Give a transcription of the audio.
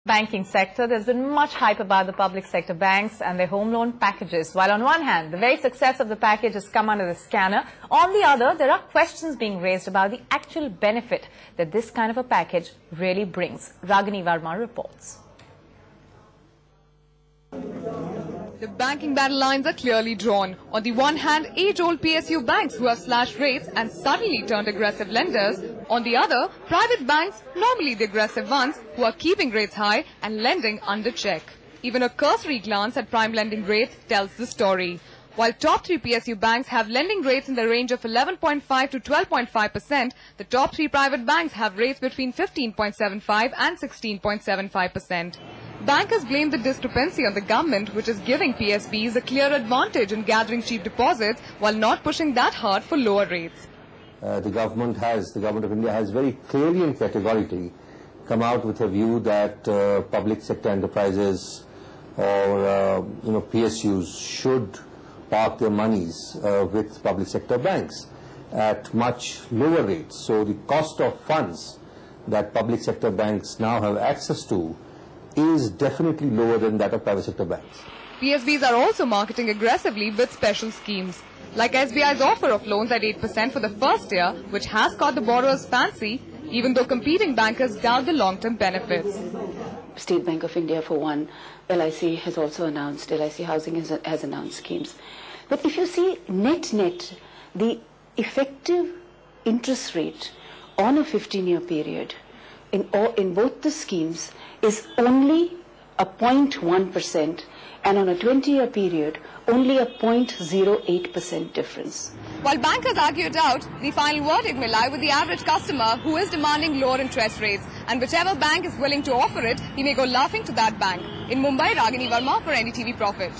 Banking sector, there's been much hype about the public sector banks and their home loan packages. While on one hand, the very success of the package has come under the scanner, on the other, there are questions being raised about the actual benefit that this kind of a package really brings. Ragini Verma reports. The banking battle lines are clearly drawn. On the one hand, age-old PSU banks who have slashed rates and suddenly turned aggressive lenders. On the other, private banks, normally the aggressive ones, who are keeping rates high and lending under check. Even a cursory glance at prime lending rates tells the story. While top three PSU banks have lending rates in the range of 11.5 to 12.5%, the top three private banks have rates between 15.75 and 16.75%. Bankers blame the discrepancy on the government, which is giving PSBs a clear advantage in gathering cheap deposits while not pushing that hard for lower rates. The government of India has very clearly and categorically come out with a view that public sector enterprises or PSUs should park their monies with public sector banks at much lower rates. So the cost of funds that public sector banks now have access to is definitely lower than that of private sector banks. PSBs are also marketing aggressively with special schemes, like SBI's offer of loans at 8% for the first year, which has caught the borrower's fancy, even though competing bankers doubt the long-term benefits. State Bank of India, for one, LIC has also announced, LIC Housing has announced schemes. But if you see net, the effective interest rate on a 15-year period in both the schemes is only a 0.1%, and on a 20-year period, only a 0.08% difference. While bankers argue it out, the final verdict may lie with the average customer who is demanding lower interest rates, and whichever bank is willing to offer it, he may go laughing to that bank. In Mumbai, Ragini Verma for NDTV Profit.